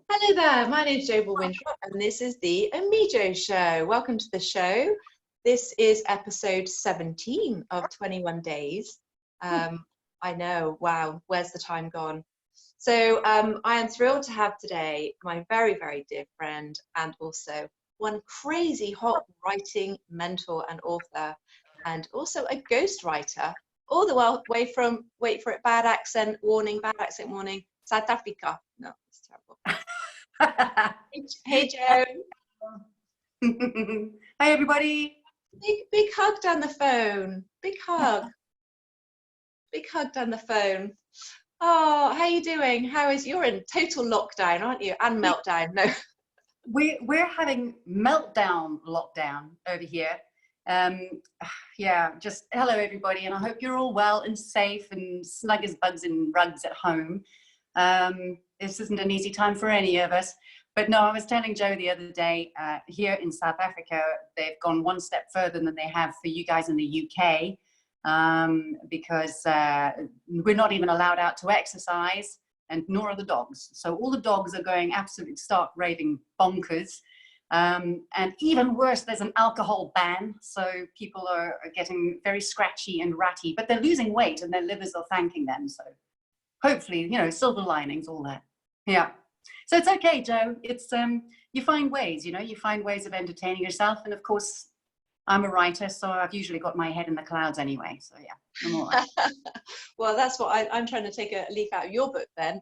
Hello there, my name is Joanna Collie and this is the Amijo Show. Welcome to the show. This is episode 17 of 21 days. I know, wow, where's the time gone? So I am thrilled to have today my very, very dear friend and also one crazy hot writing mentor and author and also a ghostwriter, all the way from, wait for it, bad accent warning, South Africa. No, it's terrible. Hey Joe. Hi everybody. Big hug down the phone. Big hug down the phone. Oh, how are you doing? You're in total lockdown, aren't you? And meltdown. No. We're having meltdown lockdown over here. Yeah, just hello everybody, and I hope you're all well and safe and snug as bugs in rugs at home. This isn't an easy time for any of us. But no, I was telling Joe the other day, here in South Africa, they've gone one step further than they have for you guys in the UK, because we're not even allowed out to exercise, and nor are the dogs. So all the dogs are going absolutely stark raving bonkers. And even worse, there's an alcohol ban. So people are getting very scratchy and ratty, but they're losing weight and their livers are thanking them. So hopefully, you know, silver linings, all that. Yeah. So it's okay, Joe. It's you find ways, you find ways of entertaining yourself. And of course, I'm a writer, so I've usually got my head in the clouds anyway. So yeah, I'm all right. Well, that's what I'm trying to take a leaf out of your book then,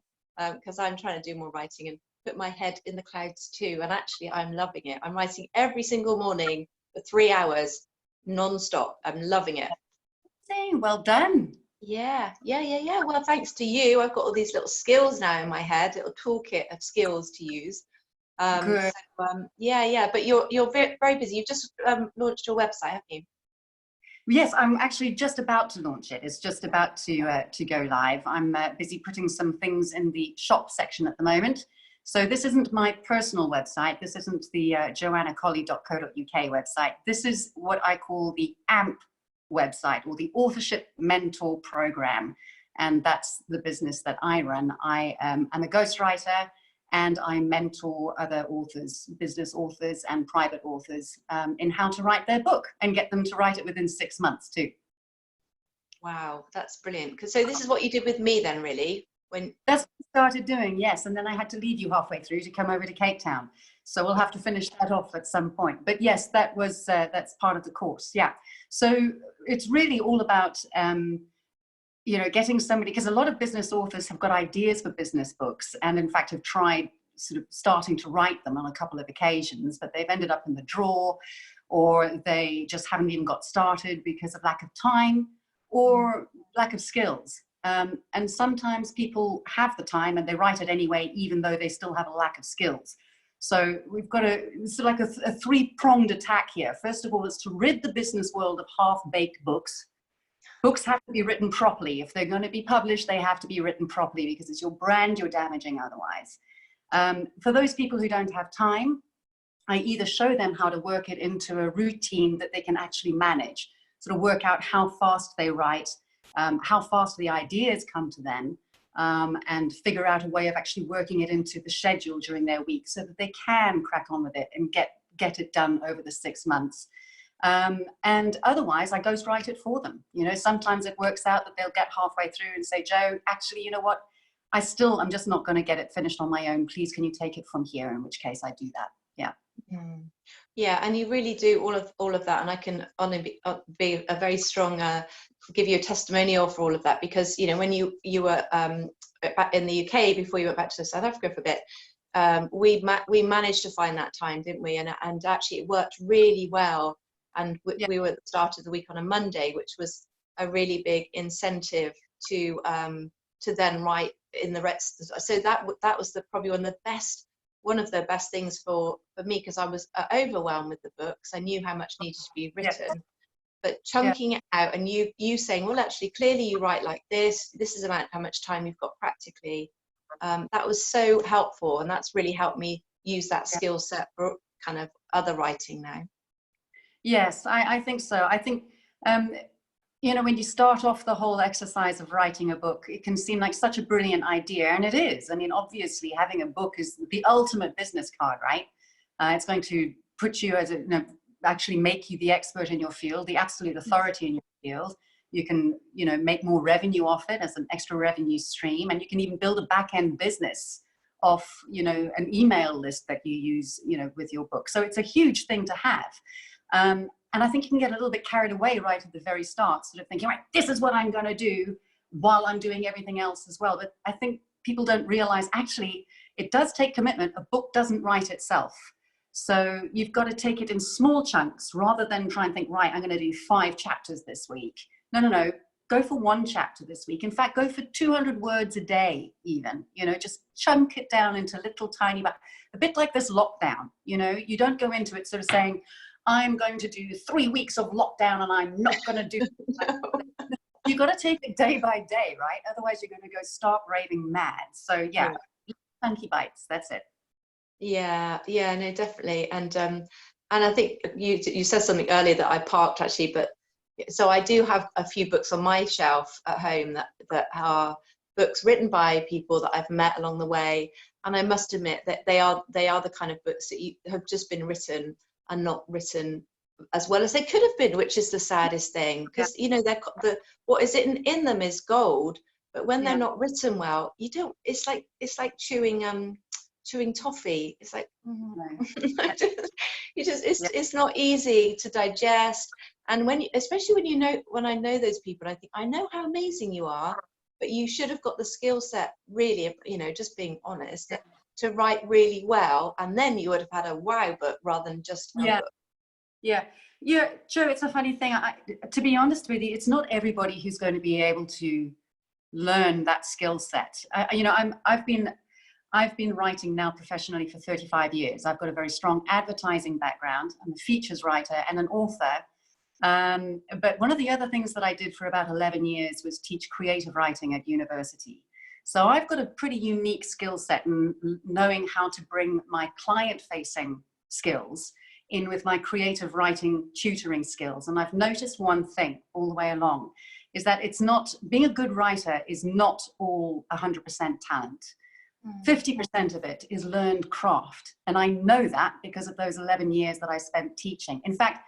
because I'm trying to do more writing and put my head in the clouds too. And actually, I'm loving it. I'm writing every single morning for 3 hours, non-stop. I'm loving it. Well done. Yeah. Well, thanks to you, I've got all these little skills now in my head, little toolkit of skills to use. Good. So, yeah. But you're very, very busy. You've just launched your website, haven't you? Yes, I'm actually just about to launch it. It's just about to go live. I'm busy putting some things in the shop section at the moment. So this isn't my personal website. This isn't the joannacollie.co.uk website. This is what I call the AMP website, or the Authorship Mentor Program. And that's the business that I run. I'm a ghostwriter, and I mentor other authors, business authors and private authors, in how to write their book and get them to write it within 6 months too. Wow, that's brilliant. So this is what you did with me then, really? That's what I started doing, yes. And then I had to leave you halfway through to come over to Cape Town. So we'll have to finish that off at some point. But yes, that was that's part of the course. Yeah. So it's really all about getting somebody, because a lot of business authors have got ideas for business books, and in fact have tried sort of starting to write them on a couple of occasions, but they've ended up in the drawer, or they just haven't even got started because of lack of time or lack of skills. And sometimes people have the time and they write it anyway, even though they still have a lack of skills. So we've got it's like a three-pronged attack here. First of all, is to rid the business world of half-baked books. Books have to be written properly. If they're going to be published, they have to be written properly, because it's your brand you're damaging otherwise. For those people who don't have time, I either show them how to work it into a routine that they can actually manage, sort of work out how fast they write, how fast the ideas come to them, and figure out a way of actually working it into the schedule during their week so that they can crack on with it and get it done over the 6 months. And otherwise, I ghostwrite it for them. Sometimes it works out that they'll get halfway through and say, Joe, actually, you know what? I'm just not going to get it finished on my own. Please, can you take it from here? In which case I do that. Yeah. Yeah, and you really do all of that, and I can only be a very strong give you a testimonial for all of that, because when you were in the UK before you went back to South Africa for a bit, we managed to find that time, didn't we? And actually it worked really well, and we were at the start of the week on a Monday, which was a really big incentive to then write in the rest. So that was probably one of the best things for me, because I was overwhelmed with the books. I knew how much needed to be written, but chunking it out, and you saying, well, actually, clearly you write like this is about how much time you've got practically. That was so helpful, and that's really helped me use that skill set for kind of other writing now. Yes, I think so. I think You know, when you start off the whole exercise of writing a book, it can seem like such a brilliant idea, and it is. I mean, obviously, having a book is the ultimate business card, right? It's going to put you as a, you know, actually make you the expert in your field, the absolute authority in your field. You can, you know, make more revenue off it as an extra revenue stream, and you can even build a back-end business off, you know, an email list that you use, you know, with your book. So it's a huge thing to have. And I think you can get a little bit carried away right at the very start, sort of thinking, right, this is what I'm going to do while I'm doing everything else as well. But I think people don't realize actually it does take commitment. A book doesn't write itself. So you've got to take it in small chunks rather than try and think, right, I'm going to do 5 chapters this week. No, no, no. Go for 1 chapter this week. In fact, go for 200 words a day even, you know, just chunk it down into little tiny, a bit like this lockdown, you know, you don't go into it sort of saying, I'm going to do 3 weeks of lockdown and I'm not going to do No. You've got to take it day by day, right? Otherwise you're going to go stark raving mad. So yeah, chunky bites, that's it. Yeah, yeah, no, definitely. And I think you said something earlier that I parked actually, but so I do have a few books on my shelf at home that are books written by people that I've met along the way, and I must admit that they are the kind of books that have just been written and not written as well as they could have been, which is the saddest thing, because you know what is in them is gold, but when they're not written well, you don't. It's like chewing toffee. It's like it's not easy to digest. And especially when I know those people, I think I know how amazing you are, but you should have got the skill set, really, you know, just being honest, to write really well, and then you would have had a wow book rather than just a book. Yeah, Joe, it's a funny thing. To be honest with you, it's not everybody who's going to be able to learn that skill set. You know, I've been writing now professionally for 35 years. I've got a very strong advertising background. I'm a features writer and an author. But one of the other things that I did for about 11 years was teach creative writing at university. So I've got a pretty unique skill set in knowing how to bring my client-facing skills in with my creative writing tutoring skills. And I've noticed one thing all the way along, is that being a good writer is not all 100% talent. 50% of it is learned craft. And I know that because of those 11 years that I spent teaching. In fact,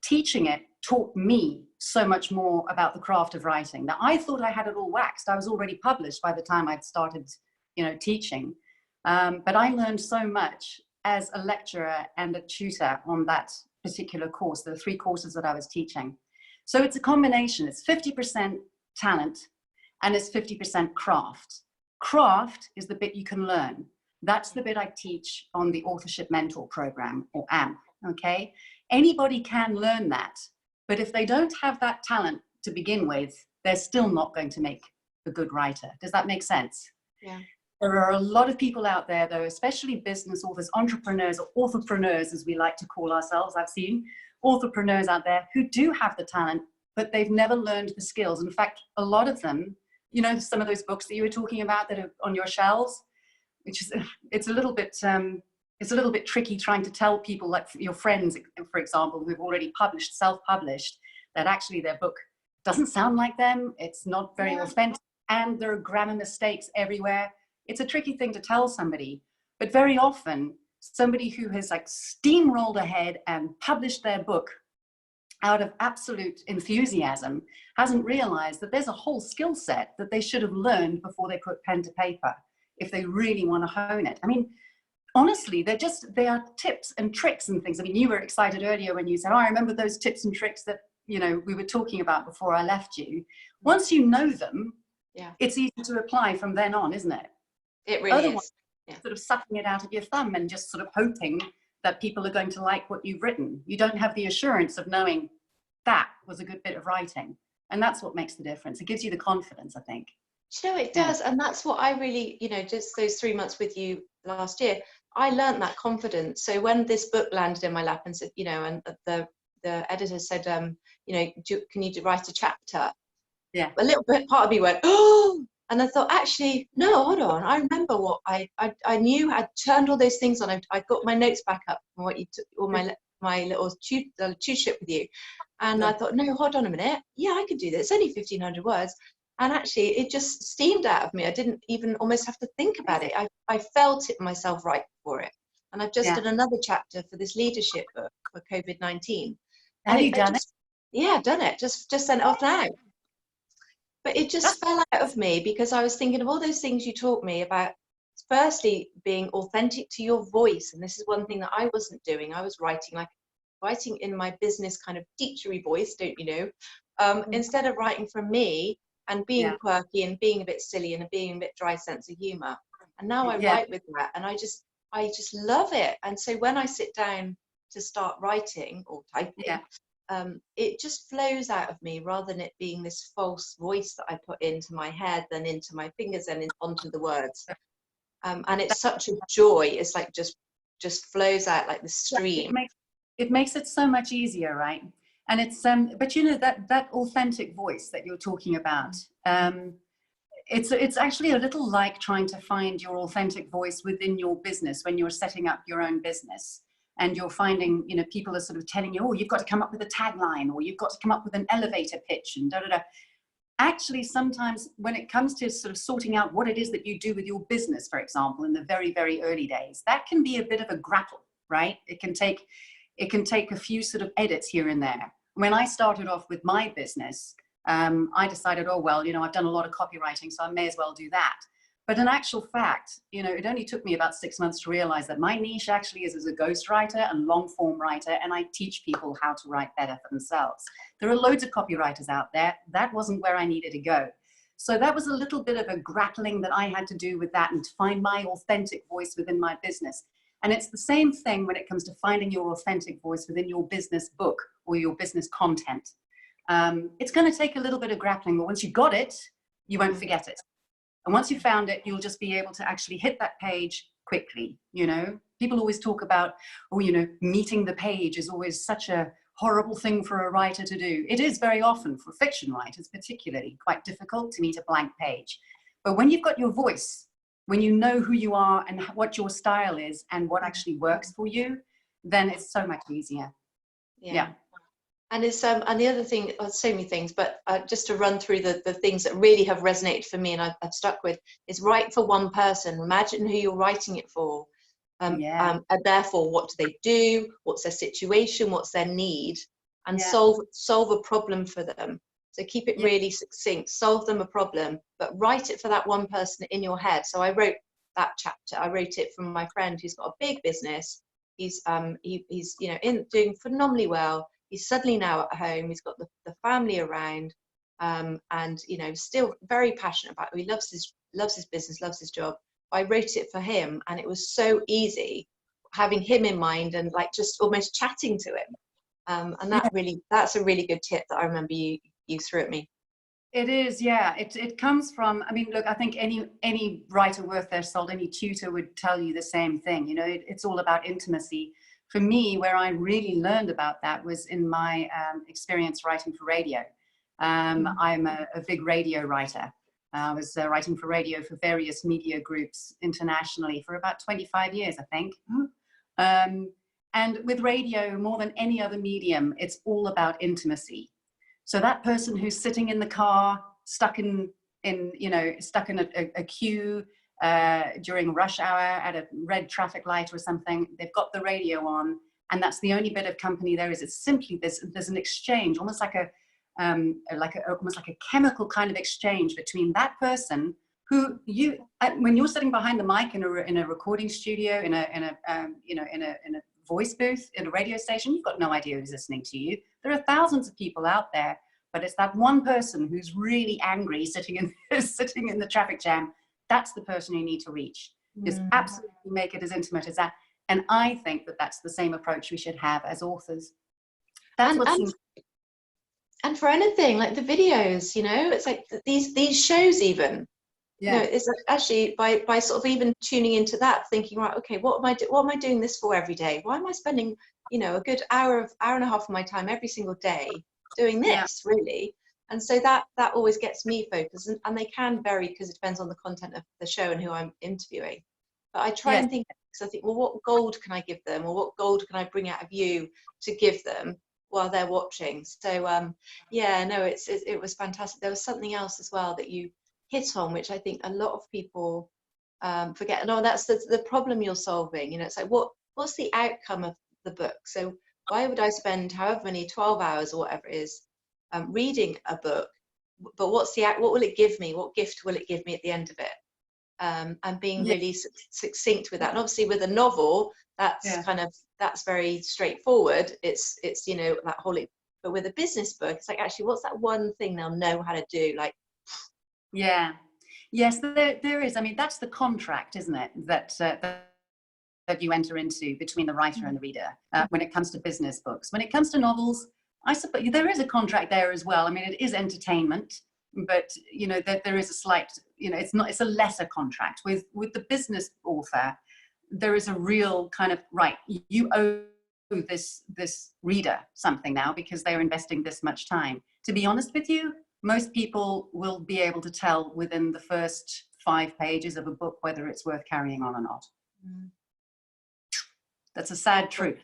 teaching it taught me so much more about the craft of writing. Now, I thought I had it all waxed. I was already published by the time I'd started, you know, teaching. But I learned so much as a lecturer and a tutor on that particular course, the 3 courses that I was teaching. So it's a combination. It's 50% talent and it's 50% craft. Craft is the bit you can learn. That's the bit I teach on the Authorship Mentor Program, or AMP, okay? Anybody can learn that, but if they don't have that talent to begin with, they're still not going to make a good writer. Does that make sense? Yeah. There are a lot of people out there, though, especially business authors, entrepreneurs, or authorpreneurs, as we like to call ourselves. I've seen authorpreneurs out there who do have the talent, but they've never learned the skills. In fact, a lot of them, you know, some of those books that you were talking about that are on your shelves, which is, it's a little bit tricky trying to tell people, like your friends, for example, who've already published, self-published, that actually their book doesn't sound like them. It's not very authentic, and there are grammar mistakes everywhere. It's a tricky thing to tell somebody, but very often somebody who has like steamrolled ahead and published their book out of absolute enthusiasm hasn't realized that there's a whole skill set that they should have learned before they put pen to paper if they really want to hone it. I mean, honestly, they are tips and tricks and things. I mean, you were excited earlier when you said, oh, I remember those tips and tricks that, you know, we were talking about before I left you. Once you know them, it's easy to apply from then on, isn't it? It really Otherwise, is. sort of sucking it out of your thumb and just sort of hoping that people are going to like what you've written. You don't have the assurance of knowing that was a good bit of writing. And that's what makes the difference. It gives you the confidence, I think. You know, it does. And that's what I really, you know, just those 3 months with you last year, I learned that confidence. So when this book landed in my lap and said, you know, and the editor said, you know, can you write a chapter? Yeah. A little bit, part of me went, oh, and I thought, actually, no, hold on. I remember what I knew. I turned all those things on. I got my notes back up from what you took, all my my little tutorship with you. And I thought, no, hold on a minute. Yeah, I could do this. It's only 1,500 words. And actually, it just steamed out of me. I didn't even almost have to think about it. I felt it myself right for it. And I've just done another chapter for this leadership book for COVID-19. Have you done it? Yeah, I've done it. Just sent it off now. But it just fell out of me because I was thinking of all those things you taught me about. Firstly, being authentic to your voice. And this is one thing that I wasn't doing. I was writing in my business kind of teachery voice, don't you know, instead of writing from me and being quirky and being a bit silly and being a bit dry sense of humor. And now I write with that, and I just love it. And so when I sit down to start writing or typing, it just flows out of me rather than it being this false voice that I put into my head, then into my fingers and onto the words. And it's such a joy. It's like just flows out like the stream. It makes it so much easier, right? And it's but you know, that authentic voice that you're talking about, it's actually a little like trying to find your authentic voice within your business when you're setting up your own business, and you're finding, you know, people are sort of telling you, oh, you've got to come up with a tagline, or you've got to come up with an elevator pitch, and da da da. Actually, sometimes when it comes to sort of sorting out what it is that you do with your business, for example, in the very, very early days, that can be a bit of a grapple, right? It can take a few sort of edits here and there. When I started off with my business, I decided, oh, well, you know, I've done a lot of copywriting, so I may as well do that. But in actual fact, you know, it only took me about 6 months to realize that my niche actually is as a ghostwriter and long form writer, and I teach people how to write better for themselves. There are loads of copywriters out there. That wasn't where I needed to go. So that was a little bit of a grappling that I had to do with that, and to find my authentic voice within my business. And it's the same thing when it comes to finding your authentic voice within your business book or your business content. It's going to take a little bit of grappling, but once you got it, you won't forget it. And once you found it, you'll just be able to actually hit that page quickly. You know, people always talk about, oh, you know, meeting the page is always such a horrible thing for a writer to do. It is very often, for fiction writers particularly, quite difficult to meet a blank page. But when you've got your voice, when you know who you are and what your style is and what actually works for you, then it's so much easier. Yeah. And it's and the other thing, so many things, but just to run through the things that really have resonated for me and I've stuck with, is write for one person. Imagine who you're writing it for. And therefore, what do they do? What's their situation? What's their need? And solve a problem for them. So keep it really succinct, solve them a problem, but write it for that one person in your head. So I wrote that chapter. I wrote it from my friend who's got a big business. He's you know, doing phenomenally well. He's suddenly now at home. He's got the family around, and you know, still very passionate about it. He loves his business, loves his job. I wrote it for him, and it was so easy having him in mind and like just almost chatting to him. And that's a really good tip that I remember you threw at me. It is, yeah. It comes from, I mean, look, I think any writer worth their salt, any tutor would tell you the same thing. You know, it's all about intimacy. For me, where I really learned about that was in my experience writing for radio. I'm a big radio writer. I was writing for radio for various media groups internationally for about 25 years, I think. And with radio, more than any other medium, it's all about intimacy. So that person who's sitting in the car, stuck in a queue during rush hour at a red traffic light or something, they've got the radio on, and that's the only bit of company there is. It's simply there's an exchange, almost like almost like a chemical kind of exchange between that person who when you're sitting behind the mic in a recording studio, in a voice booth in a radio station, you've got no idea who's listening to you. There are thousands of people out there, but it's that one person who's really angry sitting in the traffic jam. That's the person you need to reach. Just absolutely make it as intimate as that. And I think that that's the same approach we should have as authors. And for anything like the videos, you know, it's like these shows even. You know, it's actually by sort of even tuning into that, thinking, right, okay, what am I doing this for every day? Why am I spending, you know, a good hour and a half of my time every single day doing this, really? And so that always gets me focused, and they can vary because it depends on the content of the show and who I'm interviewing. But I try and think because I think, well, what gold can I give them, or what gold can I bring out of you to give them while they're watching? So yeah, no, it was fantastic. There was something else as well that you hit on, which I think a lot of people forget. No, that's the problem you're solving. You know, it's like, what's the outcome of the book? So why would I spend however many 12 hours or whatever it is reading a book, but what will it give me? What gift will it give me at the end of it? And being really succinct with that. And obviously with a novel, that's that's very straightforward. It's you know, that whole, but with a business book, it's like, actually, what's that one thing they'll know how to do? Like, yes, there is. I mean, that's the contract, isn't it? That you enter into between the writer and the reader when it comes to business books. When it comes to novels, I suppose there is a contract there as well. I mean, it is entertainment, but you know, there is a slight, you know, it's a lesser contract. With the business author, there is a real kind of, right, you owe this reader something now because they're investing this much time. To be honest with you, most people will be able to tell within the first 5 pages of a book whether it's worth carrying on or not. That's a sad truth.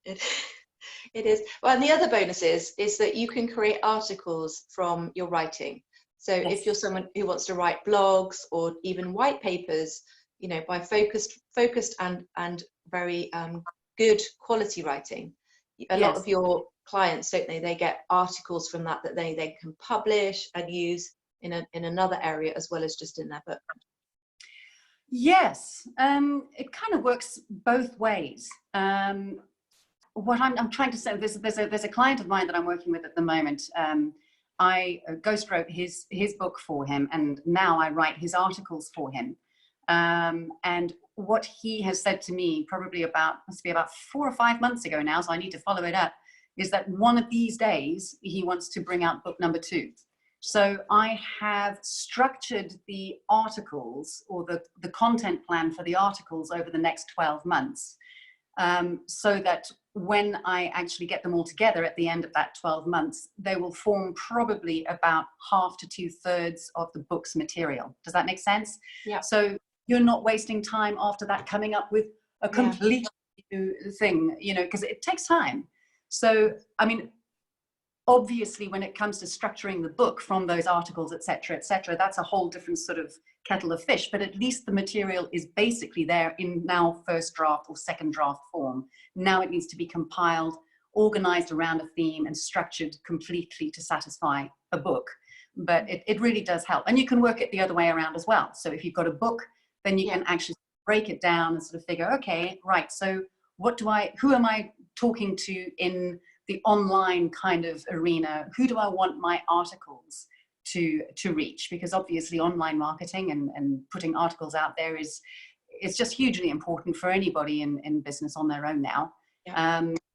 It is. Well, and the other bonus is that you can create articles from your writing. So if you're someone who wants to write blogs or even white papers, you know, by focused and very good quality writing, a lot of your clients, don't they get articles from that they can publish and use in another area as well as just in their book. Yes, it kind of works both ways. What I'm trying to say, there's a client of mine that I'm working with at the moment. I ghost wrote his book for him, and now I write his articles for him. And what he has said to me, probably must be about 4 or 5 months ago now, so I need to follow it up, is that one of these days he wants to bring out book number 2. So I have structured the articles, or the content plan for the articles over the next 12 months, so that when I actually get them all together at the end of that 12 months, they will form probably about half to 2/3 of the book's material. Does that make sense? Yeah. So you're not wasting time after that coming up with a complete new thing, you know, because it takes time. So, I mean, obviously, when it comes to structuring the book from those articles, etc., that's a whole different sort of kettle of fish. But at least the material is basically there in now first draft or second draft form. Now it needs to be compiled, organized around a theme, and structured completely to satisfy a book. But it really does help. And you can work it the other way around as well. So if you've got a book, then you can actually break it down and sort of figure, okay, right, so who am I talking to in the online kind of arena? Who do I want my articles to reach? Because obviously online marketing and putting articles out there it's just hugely important for anybody in business on their own now.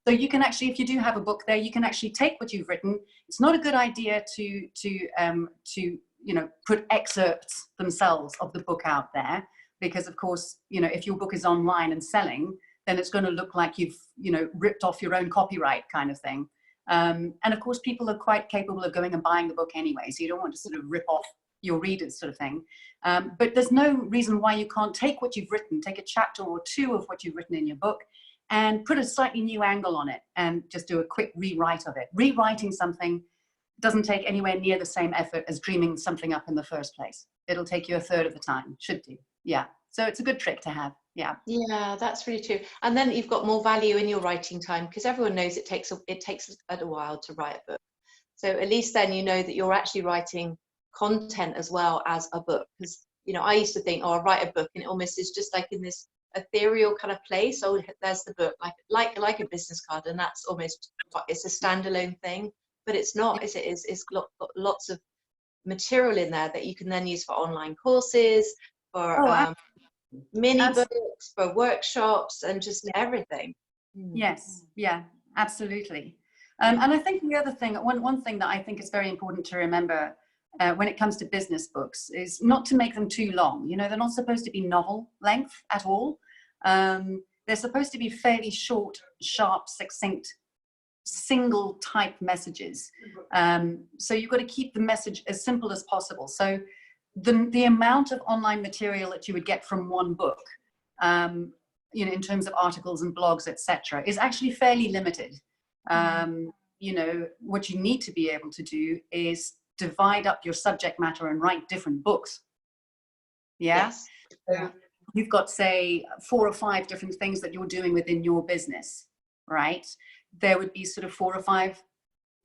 So you can actually, if you do have a book there, you can actually take what you've written. It's not a good idea to you know, put excerpts themselves of the book out there, because of course, you know, if your book is online and selling, then it's going to look like you've, you know, ripped off your own copyright kind of thing. And of course, people are quite capable of going and buying the book anyway, so you don't want to sort of rip off your readers sort of thing. But there's no reason why you can't take what you've written, take a chapter or 2 of what you've written in your book, and put a slightly new angle on it and just do a quick rewrite of it. Rewriting something doesn't take anywhere near the same effort as dreaming something up in the first place. It'll take you 1/3 of the time, should do. Yeah, so it's a good trick to have. Yeah, that's really true. And then you've got more value in your writing time, because everyone knows it takes a while to write a book. So at least then you know that you're actually writing content as well as a book. Because, you know, I used to think, oh, I'll write a book, and it almost is just like in this ethereal kind of place. Oh, there's the book, like a business card, and that's almost, it's a standalone thing. But it's not. It's got lots of material in there that you can then use for online courses, for mini books, for workshops, and just everything. Yes, yeah, absolutely. And I think the other thing, one thing that I think is very important to remember when it comes to business books is not to make them too long. You know, they're not supposed to be novel length at all. They're supposed to be fairly short, sharp, succinct, single type messages. So you've got to keep the message as simple as possible. So the amount of online material that you would get from one book you know, in terms of articles and blogs, etc., is actually fairly limited. You know, what you need to be able to do is divide up your subject matter and write different books. Yeah. Yes. So you've got, say, 4 or 5 different things that you're doing within your business, right? There would be sort of 4 or 5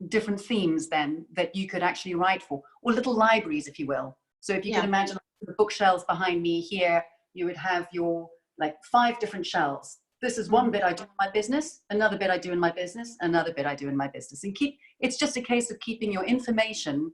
different themes then that you could actually write for, or little libraries, if you will. So if you could imagine the bookshelves behind me here, you would have your like 5 different shelves. This is one bit I do in my business, another bit I do in my business, another bit I do in my business. And it's just a case of keeping your information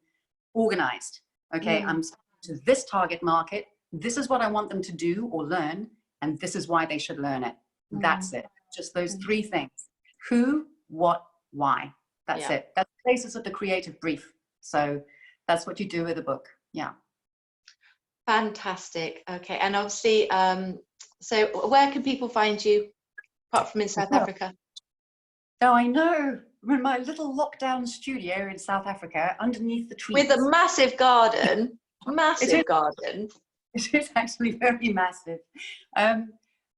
organized. Okay, I'm speaking to this target market. This is what I want them to do or learn, and this is why they should learn it. That's it. Just those 3 things: who, what, why. That's it. That's the basis of the creative brief. So that's what you do with a book. Yeah. Fantastic. Okay, and obviously, so where can people find you apart from in South Africa? Oh, I know. I'm in my little lockdown studio in South Africa, underneath the trees. With a massive garden. Massive garden. It is actually very massive.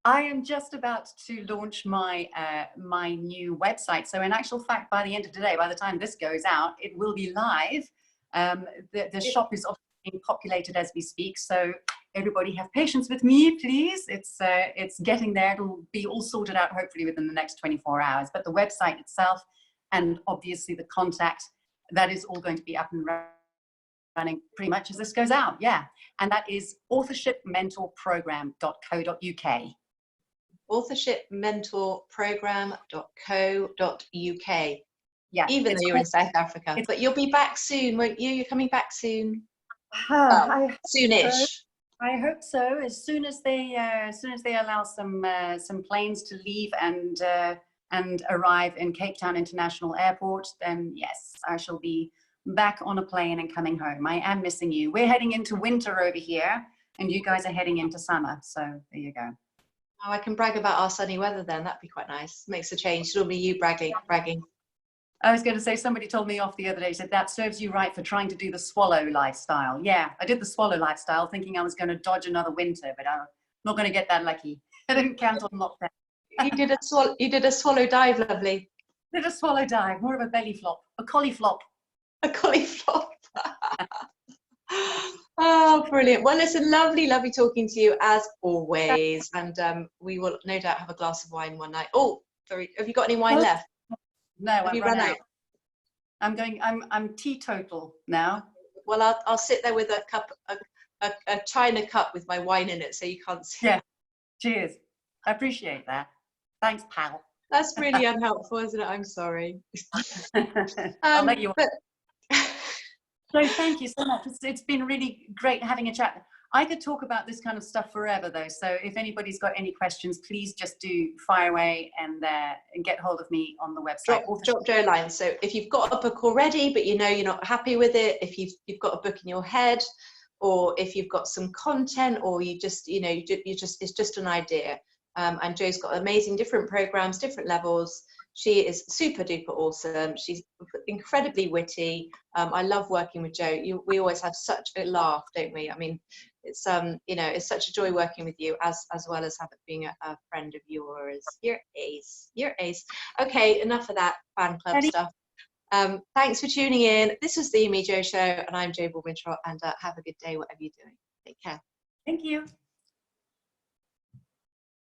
I am just about to launch my my new website. So in actual fact, by the end of today, by the time this goes out, it will be live. The shop is obviously being populated as we speak. So everybody have patience with me, please. It's getting there. It'll be all sorted out hopefully within the next 24 hours. But the website itself, and obviously the contact, that is all going to be up and running pretty much as this goes out. Yeah. And that is authorshipmentorprogram.co.uk. authorshipmentorprogram.co.uk. Yeah, even though you're in South Africa, but you'll be back soon, won't you? You're coming back soon. Soonish. I hope so. As soon as they allow some planes to leave and arrive in Cape Town International Airport, then yes, I shall be back on a plane and coming home. I am missing you. We're heading into winter over here, and you guys are heading into summer. So there you go. Oh, I can brag about our sunny weather then. That'd be quite nice. Makes a change. It'll be you bragging. I was going to say, somebody told me off the other day, said that serves you right for trying to do the swallow lifestyle. Yeah, I did the swallow lifestyle thinking I was going to dodge another winter, but I'm not going to get that lucky. I didn't count on lockdown. You did a swallow dive, lovely. Did a swallow dive, more of a belly flop, a collie flop. A collie flop. Oh, brilliant. Well, listen, lovely talking to you as always. And we will no doubt have a glass of wine one night. Oh, sorry, have you got any wine left? No, have you run out? I'm teetotal now. Well, I'll sit there with a cup, a china cup with my wine in it, so you can't see. Yeah. Cheers. I appreciate that. Thanks, pal. That's really unhelpful, isn't it? I'm sorry. I'll let you. So thank you so much. It's been really great having a chat. I could talk about this kind of stuff forever, though. So if anybody's got any questions, please just do fire away and get hold of me on the website. Drop Jo a line. So if you've got a book already, but you know you're not happy with it, if you've got a book in your head, or if you've got some content, or you just it's just an idea. And Jo's got amazing different programs, different levels. She is super duper awesome. She's incredibly witty. I love working with Jo. We always have such a laugh, don't we? I mean, it's it's such a joy working with you as well as being a friend of yours. You're ace. Okay, enough of that fan club stuff. Thanks for tuning in. This was the Amijo Show, and I'm Jo Baldwin-Trott, and have a good day, whatever you're doing. Take care. Thank you.